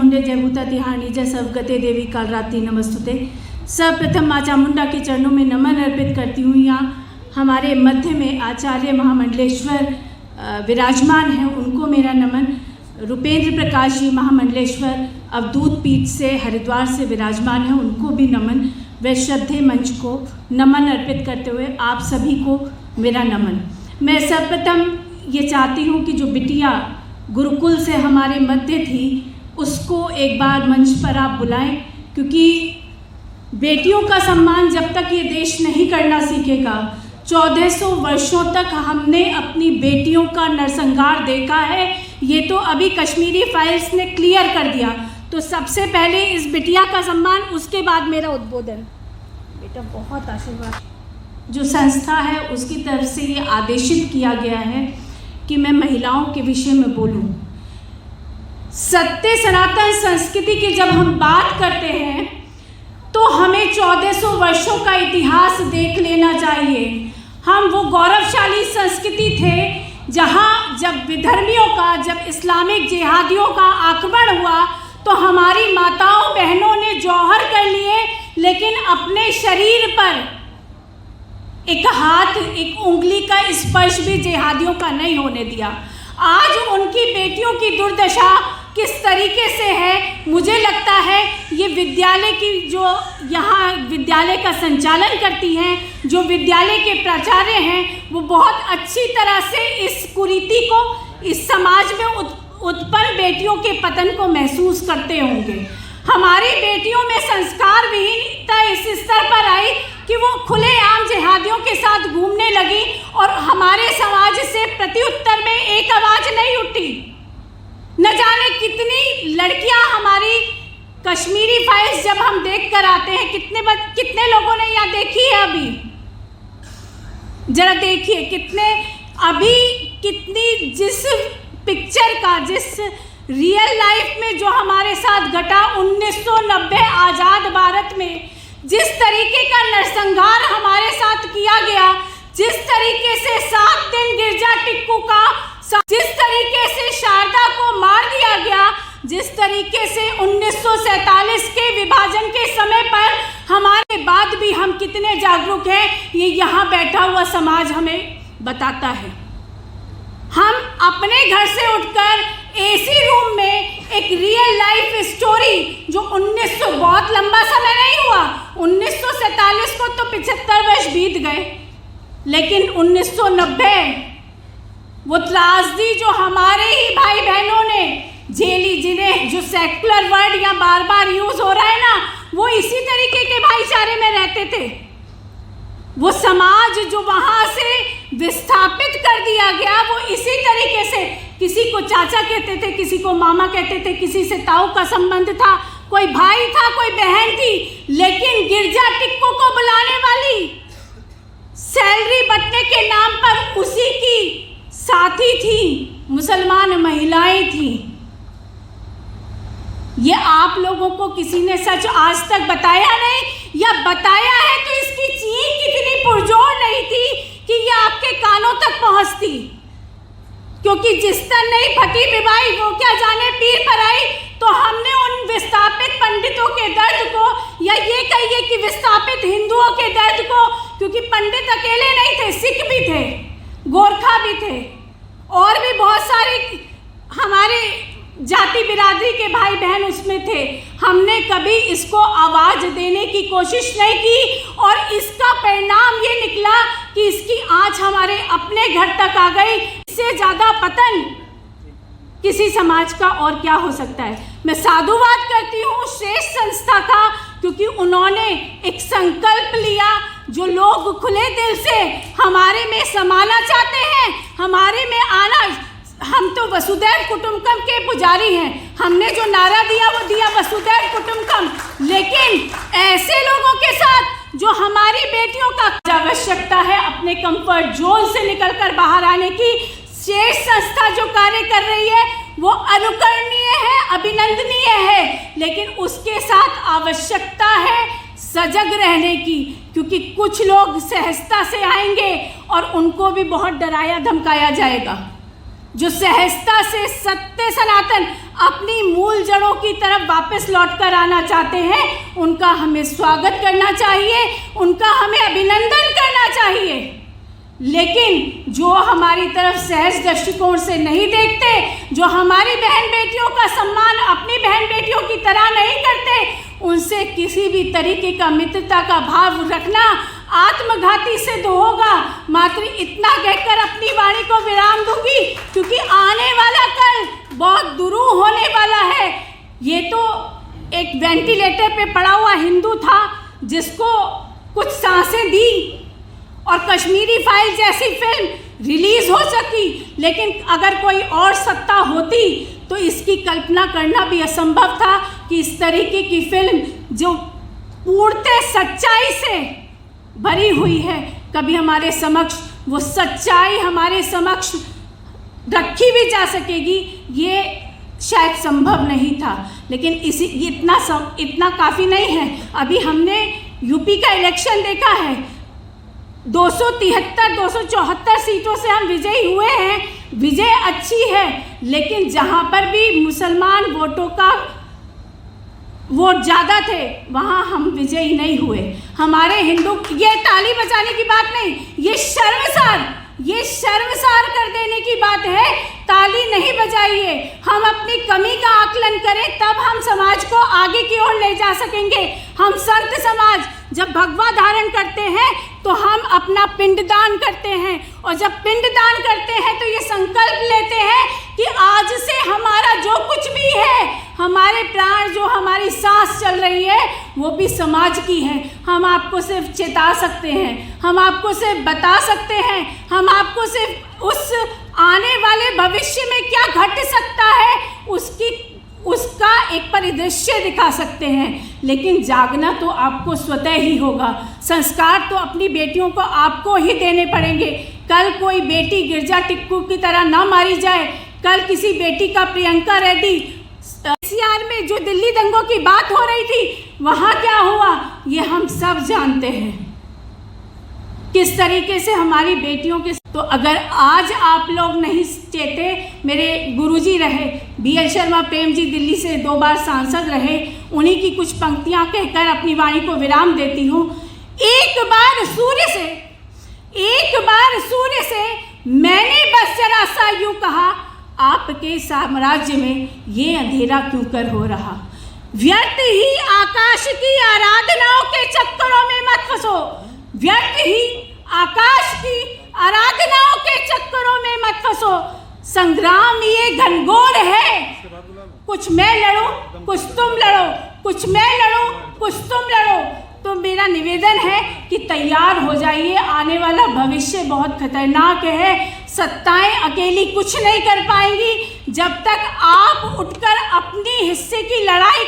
चामुंडे जय भूता तिहानी जय सवगते देवी काल रात्रि नमस्तुते। सर्वप्रथम माँ चामुंडा के चरणों में नमन अर्पित करती हूँ। यहाँ हमारे मध्य में आचार्य महामंडलेश्वर विराजमान हैं, उनको मेरा नमन। रुपेंद्र प्रकाश जी महामंडलेश्वर अवधूत पीठ से हरिद्वार से विराजमान हैं, उनको भी नमन। व श्रद्धे मंच को नमन अर्पित करते हुए आप सभी को मेरा नमन। मैं सर्वप्रथम ये चाहती हूँ कि जो बिटिया गुरुकुल से हमारे मध्य थी उसको एक बार मंच पर आप बुलाएं, क्योंकि बेटियों का सम्मान जब तक ये देश नहीं करना सीखेगा, 1400 वर्षों तक हमने अपनी बेटियों का नरसंहार देखा है। ये तो अभी कश्मीरी फाइल्स ने क्लियर कर दिया। तो सबसे पहले इस बिटिया का सम्मान, उसके बाद मेरा उद्बोधन। बेटा बहुत आशीर्वाद। जो संस्था है उसकी तरफ से ये आदेशित किया गया है कि मैं महिलाओं के विषय में बोलूं। सत्य सनातन संस्कृति की जब हम बात करते हैं तो हमें 1400 वर्षों का इतिहास देख लेना चाहिए। हम वो गौरवशाली संस्कृति थे जहां जब विधर्मियों का, जब इस्लामिक जिहादियों का आक्रमण हुआ तो हमारी माताओं बहनों ने जौहर कर लिए, लेकिन अपने शरीर पर एक हाथ, एक उंगली का स्पर्श भी जिहादियों का नहीं होने दिया। आज उनकी बेटियों की दुर्दशा किस तरीके से है, मुझे लगता है ये विद्यालय की, जो यहाँ विद्यालय का संचालन करती हैं, जो विद्यालय के प्राचार्य हैं, वो बहुत अच्छी तरह से इस कुरीति को, इस समाज में उत्पन्न बेटियों के पतन को महसूस करते होंगे। हमारी बेटियों में संस्कार विहीनता इस स्तर पर आई कि वो खुलेआम जिहादियों के साथ घूमने लगी और हमारे समाज से प्रत्युत्तर में एक आवाज नहीं उठी। न जाने कितनी लड़कियां हमारी कश्मीरी फाइल्स जब हम देख कर आते हैं, कितने लोगों ने यहाँ देखी है? अभी जरा देखिए कितनी जिस पिक्चर का, जिस रियल लाइफ में जो हमारे साथ घटा 1990 आज़ाद भारत में, जिस तरीके का नरसंहार हमारे साथ किया गया, जिस तरीके से 7 दिन गिरजा टिक्कू का, जिस तरीके से शारदा को मार दिया गया, जिस तरीके से 1947 के विभाजन के समय पर हमारे बाद भी हम कितने जागरूक हैं, ये यहाँ बैठा हुआ समाज हमें बताता है। हम अपने घर से उठकर एसी रूम में एक रियल लाइफ स्टोरी, जो 1900, बहुत लंबा समय नहीं हुआ, 1947 को तो 75 वर्ष बीत गए, लेकिन 1990 वो त्रासदी जो हमारे ही भाई बहनों ने झेली, जिन्हें जो सेक्युलर वर्ड या बार बार यूज हो रहा है ना, वो इसी तरीके के भाईचारे में रहते थे। वो समाज जो वहां से विस्थापित कर दिया गया, वो इसी तरीके से, किसी को चाचा कहते थे, किसी को मामा कहते थे, किसी से ताऊ का संबंध था, कोई भाई था, कोई बहन थी, लेकिन गिरजा टिक्कू को बुलाने वाली, सैलरी बंटने के नाम पर उसी की साथी थी, मुसलमान महिलाएं थी। ये आप लोगों को किसी ने सच आज तक बताया नहीं, या बताया है तो इसकी चीख कितनी पुरजोर नहीं थी कि ये आपके कानों तक पहुंचती। क्योंकि जिस तर नहीं फटी बिबाई वो क्या जाने पीर पर आई। तो हमने उन विस्थापित पंडितों के दर्द को, या ये कहिए कि विस्थापित हिंदुओं के दर्द को, क्योंकि पंडित अकेले नहीं थे, सिख भी थे, गोरखा भी थे, और भी बहुत सारी हमारे जाति बिरादरी के भाई बहन उसमें थे। हमने कभी इसको आवाज देने की कोशिश नहीं की, और इसका परिणाम ये निकला कि इसकी आंच हमारे अपने घर तक आ गई। इससे ज्यादा पतन किसी समाज का और क्या हो सकता है। मैं साधुवाद करती हूँ श्रेष्ठ संस्था का, क्योंकि उन्होंने एक संकल्प लिया। जो लोग खुले दिल से हमारे में समाना चाहते हैं, हमारे में आना, हम तो वसुधैव कुटुंबकम के पुजारी हैं, हमने जो नारा दिया वो दिया वसुधैव कुटुंबकम, लेकिन ऐसे लोगों के साथ जो हमारी बेटियों का आवश्यकता है अपने कंफर्ट जोन से निकलकर बाहर आने की, श्रेष्ठ संस्था जो कार्य कर रही है वो अनुकरणीय है, अभिनंदनीय है, लेकिन उसके साथ आवश्यकता है सजग रहने की, क्योंकि कुछ लोग सहजता से आएंगे और उनको भी बहुत डराया धमकाया जाएगा। जो सहजता से सत्य सनातन अपनी मूल जड़ों की तरफ वापस लौट कर आना चाहते हैं, उनका हमें स्वागत करना चाहिए, उनका हमें अभिनंदन करना चाहिए। लेकिन जो हमारी तरफ सहज दृष्टिकोण से नहीं देखते, जो हमारी बहन बेटियों का सम्मान अपनी बहन बेटियों की तरह नहीं करते, उनसे किसी भी तरीके का मित्रता का भाव रखना आत्मघाती सिद्ध होगा। मात्र इतना कहकर अपनी वाणी को विराम दूंगी, क्योंकि आने वाला कल बहुत दुरूह होने वाला है। ये तो एक वेंटिलेटर पे पड़ा हुआ हिंदू था जिसको कुछ सांसें दी और कश्मीरी फाइल जैसी फिल्म रिलीज हो सकी, लेकिन अगर कोई और सत्ता होती तो इसकी कल्पना करना भी असंभव था कि इस तरीके की फिल्म जो पूर्णतः सच्चाई से भरी हुई है, कभी हमारे समक्ष वो सच्चाई हमारे समक्ष रखी भी जा सकेगी, ये शायद संभव नहीं था। लेकिन इतना काफ़ी नहीं है। अभी हमने यूपी का इलेक्शन देखा है, 273-274 सीटों से हम विजयी हुए हैं। विजय अच्छी है, लेकिन जहाँ पर भी मुसलमान वोटों का वोट ज़्यादा थे वहाँ हम विजयी नहीं हुए। हमारे हिंदू, ये ताली बजाने की बात नहीं, ये शर्मसार कर देने की बात है। ताली नहीं बजाइए, हम अपनी कमी का आकलन करें, तब हम समाज को आगे की ओर ले जा सकेंगे। हम संत समाज जब भगवा धारण करते हैं तो हम अपना पिंडदान करते हैं, और जब पिंडदान करते हैं तो ये संकल्प लेते हैं कि आज से हमारा जो कुछ भी है, हमारे प्राण, जो हमारी सांस चल रही है, वो भी समाज की है। हम आपको सिर्फ चेता सकते हैं, हम आपको सिर्फ बता सकते हैं, हम आपको सिर्फ उस आने वाले भविष्य में क्या घट सकता है उसका एक परिदृश्य दिखा सकते हैं। लेकिन जागना तो आपको स्वतः ही होगा। संस्कार तो अपनी बेटियों को आपको ही देने पड़ेंगे। कल कोई बेटी गिरजा टिक्कू की तरह ना मारी जाए। कल किसी बेटी का प्रियंका रेड्डी सीआर में जो दिल्ली दंगों की बात हो रही थी, वहाँ क्या हुआ ये हम सब जानते हैं, किस तरीके से हमारी बेटियों के। तो अगर आज आप लोग नहीं चेते, मेरे गुरुजी रहे BL शर्मा प्रेम जी, दिल्ली से 2 बार सांसद रहे, उन्हीं की कुछ पंक्तियां कहकर अपनी वाणी को विराम देती हूँ। एक बार सूर्य से मैंने बस जरा सा यूं कहा, आपके साम्राज्य में ये अंधेरा क्यों कर हो रहा। व्यर्थ ही आकाश की आराधनाओं के चक्करों में मत फंसो, व्यर्थ ही आकाश की आराधनाओं के चक्करों में मत फंसो। संग्राम ये घनघोर है, कुछ मैं लड़ूं, कुछ तुम लड़ो, कुछ मैं लड़ूं, कुछ तुम लड़ो। तो मेरा निवेदन है कि तैयार हो जाइए, आने वाला भविष्य बहुत खतरनाक है। सत्ताएं अकेली कुछ नहीं कर पाएंगी जब तक आप उठकर अपनी हिस्से की लड़ाई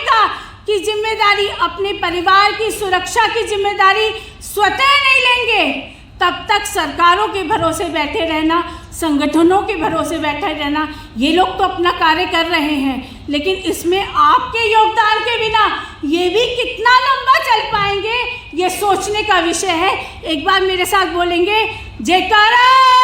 की जिम्मेदारी, अपने परिवार की सुरक्षा की जिम्मेदारी स्वतः नहीं लेंगे। तब तक सरकारों के भरोसे बैठे रहना, संगठनों के भरोसे बैठे रहना, ये लोग तो अपना कार्य कर रहे हैं, लेकिन इसमें आपके योगदान के बिना ये भी कितना लंबा चल पाएंगे, ये सोचने का विषय है। एक बार मेरे साथ बोलेंगे, जयकारा।